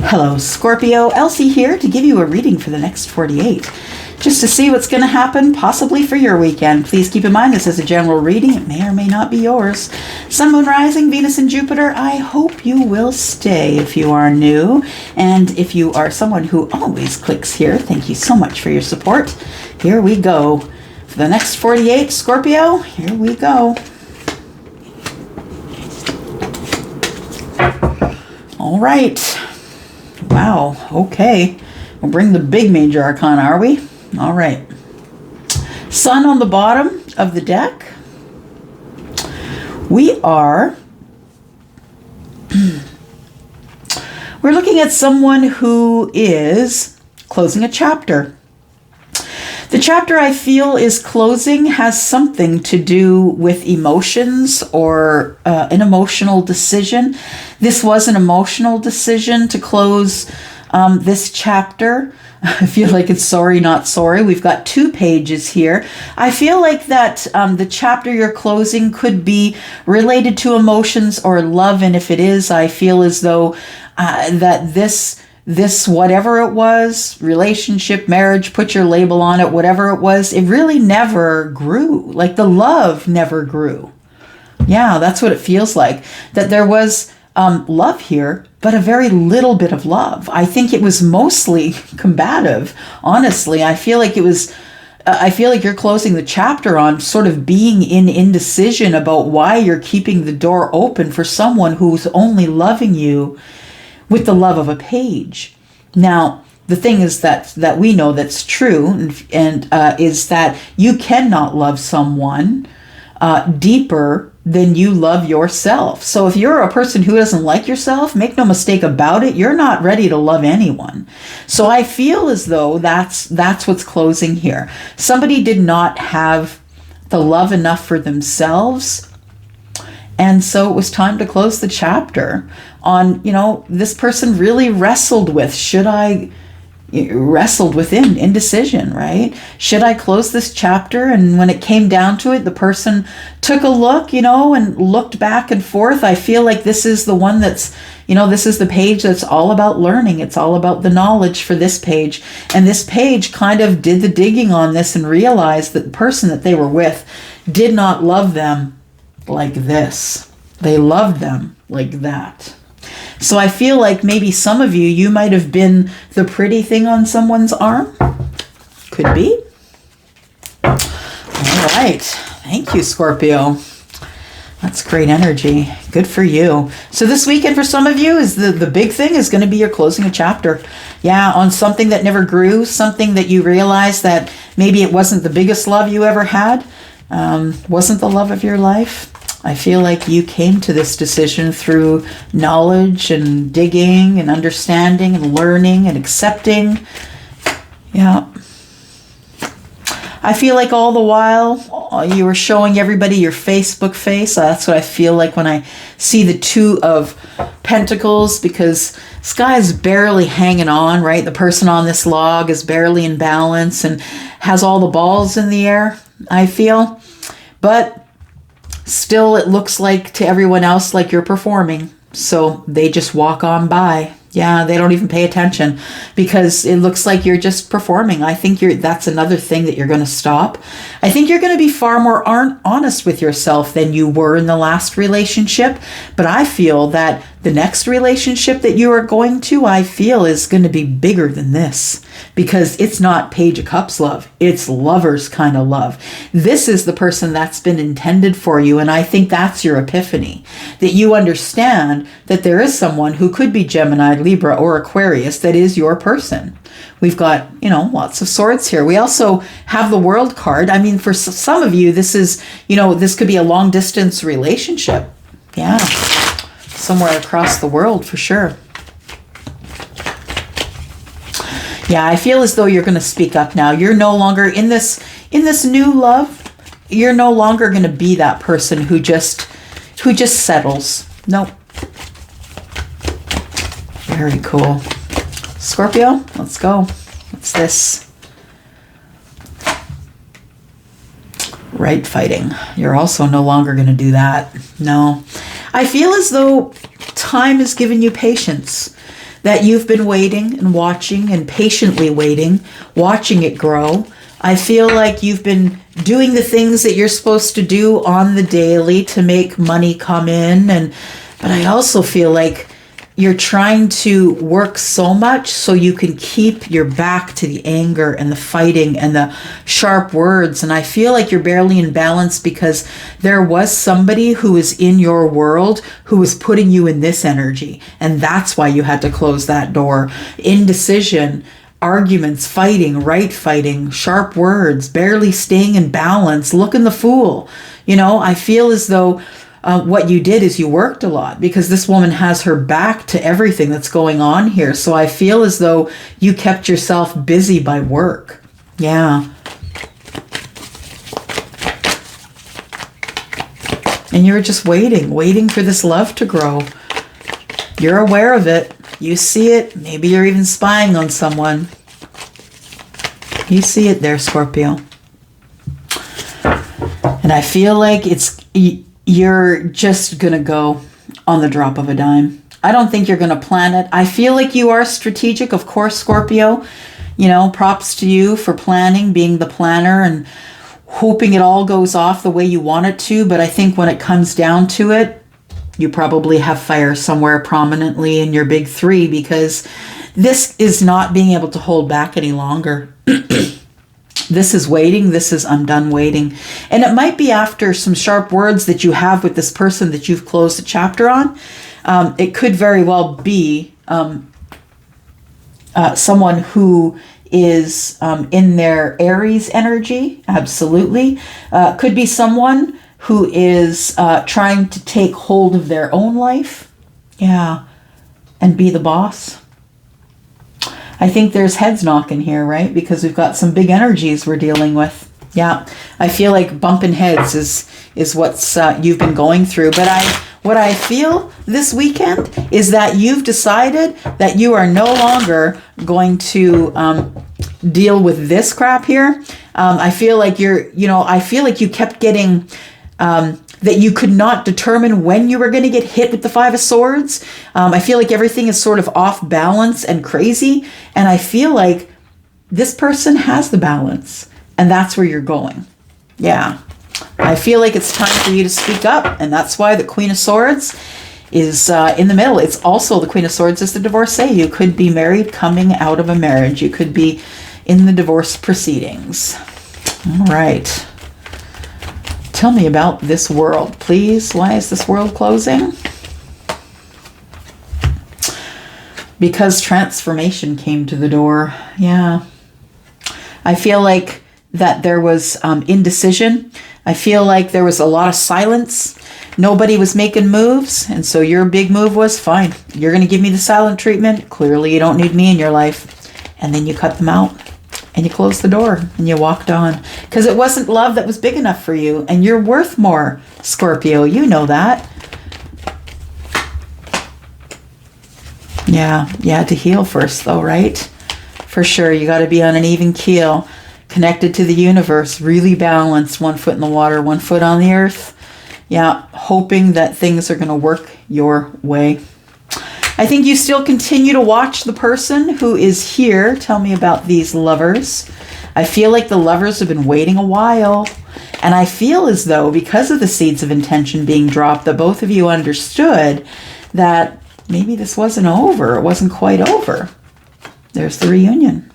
Hello, Scorpio. Elsie here to give you a reading for the next 48. Just to see what's going to happen, possibly for your weekend. Please keep in mind this is a general reading. It may or may not be yours. Sun, Moon, Rising, Venus, and Jupiter. I hope you will stay if you are new. And if you are someone who always clicks here, thank you so much for your support. Here we go. For the next 48, Scorpio, here we go. All right. Wow, okay. We'll bring the big major arcana, are we? All right. Sun on the bottom of the deck. We're looking at someone who is closing a chapter. The chapter I feel is closing has something to do with emotions or an emotional decision. This was an emotional decision to close this chapter. I feel like it's sorry, not sorry. We've got 2 pages here. I feel like that the chapter you're closing could be related to emotions or love. And if it is, I feel as though that this whatever it was, relationship, marriage, put your label on it, whatever it was, it really never grew. Like the love never grew. Yeah, that's what it feels like. That there was love here, but a very little bit of love. I think it was mostly combative. Honestly, I feel like you're closing the chapter on sort of being in indecision about why you're keeping the door open for someone who's only loving you with the love of a page. Now, the thing is that we know that's true, and is that you cannot love someone deeper than you love yourself. So if you're a person who doesn't like yourself, make no mistake about it, you're not ready to love anyone. So I feel as though that's what's closing here. Somebody did not have the love enough for themselves, and so it was time to close the chapter on, this person really wrestled with, wrestled with indecision, right? Should I close this chapter? And when it came down to it, the person took a look, and looked back and forth. I feel like this is the one that's, this is the page that's all about learning. It's all about the knowledge for this page. And this page kind of did the digging on this and realized that the person that they were with did not love them like this. They loved them like that. So I feel like maybe some of you might have been the pretty thing on someone's arm. Could be. All right. Thank you, Scorpio. That's great energy. Good for you. So this weekend for some of you is the big thing is going to be you're closing a chapter. Yeah, on something that never grew, something that you realized that maybe it wasn't the biggest love you ever had, wasn't the love of your life. I feel like you came to this decision through knowledge and digging and understanding and learning and accepting. Yeah. I feel like all the while you were showing everybody your Facebook face. That's what I feel like when I see the 2 of Pentacles, because this guy is barely hanging on, right? The person on this log is barely in balance and has all the balls in the air, I feel. But still, it looks like to everyone else like you're performing. So they just walk on by. Yeah, they don't even pay attention because it looks like you're just performing. I think that's another thing that you're going to stop. I think you're going to be far more honest with yourself than you were in the last relationship. But I feel that the next relationship that you are going to, I feel, is going to be bigger than this because it's not Page of Cups love. It's lovers kind of love. This is the person that's been intended for you. And I think that's your epiphany, that you understand that there is someone who could be Gemini, Libra, or Aquarius that is your person. We've got, lots of swords here. We also have the World card. I mean, for some of you, this is, this could be a long distance relationship. Yeah. Somewhere across the world for sure. Yeah, I feel as though you're going to speak up now. You're no longer in this new love. You're no longer going to be that person who just settles. Nope. Very cool. Scorpio, let's go. What's this? Right fighting. You're also no longer going to do that. No. I feel as though time has given you patience. that you've been waiting and watching and patiently waiting, watching it grow. I feel like you've been doing the things that you're supposed to do on the daily to make money come in. But I also feel like you're trying to work so much so you can keep your back to the anger and the fighting and the sharp words. And I feel like you're barely in balance because there was somebody who was in your world who was putting you in this energy. And that's why you had to close that door. Indecision, arguments, fighting, sharp words, barely staying in balance, looking the fool. I feel as though what you did is you worked a lot because this woman has her back to everything that's going on here. So I feel as though you kept yourself busy by work. Yeah. And you were just waiting for this love to grow. You're aware of it. You see it. Maybe you're even spying on someone. You see it there, Scorpio. And I feel like you're just going to go on the drop of a dime. I don't think you're going to plan it. I feel like you are strategic, of course, Scorpio. Props to you for planning, being the planner and hoping it all goes off the way you want it to. But I think when it comes down to it, you probably have fire somewhere prominently in your big three because this is not being able to hold back any longer. This is waiting. This is I'm done waiting. And it might be after some sharp words that you have with this person that you've closed a chapter on. It could very well be someone who is in their Aries energy. Absolutely. Could be someone who is trying to take hold of their own life. Yeah. And be the boss. I think there's heads knocking here, right? Because we've got some big energies we're dealing with. Yeah, I feel like bumping heads is what's you've been going through. But what I feel this weekend is that you've decided that you are no longer going to deal with this crap here. I feel like I feel like you kept getting that you could not determine when you were going to get hit with the Five of Swords. I feel like everything is sort of off balance and crazy. And I feel like this person has the balance. And that's where you're going. Yeah. I feel like it's time for you to speak up. And that's why the Queen of Swords is in the middle. It's also the Queen of Swords is the divorcee. You could be married, coming out of a marriage. You could be in the divorce proceedings. All right. Tell me about this world, please. Why is this world closing? Because transformation came to the door. Yeah. I feel like that there was indecision. I feel like there was a lot of silence. Nobody was making moves. And so your big move was, fine, you're going to give me the silent treatment. Clearly you don't need me in your life. And then you cut them out. And you closed the door and you walked on because it wasn't love that was big enough for you. And you're worth more, Scorpio. You know that. Yeah, you had to heal first though, right? For sure. You got to be on an even keel, connected to the universe, really balanced, 1 foot in the water, 1 foot on the earth. Yeah, hoping that things are going to work your way. I think you still continue to watch the person who is here. Tell me about these lovers. I feel like the lovers have been waiting a while. And I feel as though because of the seeds of intention being dropped, that both of you understood that maybe this wasn't over. It wasn't quite over. There's the reunion.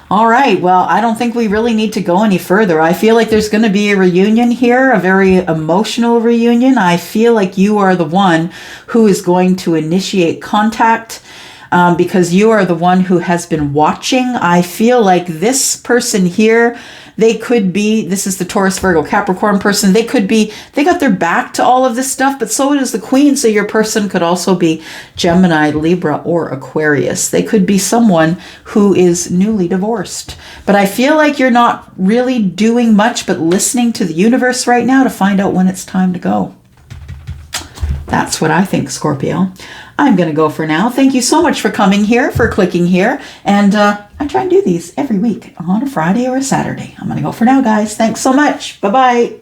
All right. Well, I don't think we really need to go any further. I feel like there's going to be a reunion here, a very emotional reunion. I feel like you are the one who is going to initiate contact because you are the one who has been watching. I feel like this person here, they could be, this is the Taurus, Virgo, Capricorn person. They got their back to all of this stuff, but so does the Queen. So your person could also be Gemini, Libra, or Aquarius. They could be someone who is newly divorced. But I feel like you're not really doing much but listening to the universe right now to find out when it's time to go. That's what I think, Scorpio. I'm going to go for now. Thank you so much for coming here, for clicking here. And I try and do these every week on a Friday or a Saturday. I'm going to go for now, guys. Thanks so much. Bye-bye.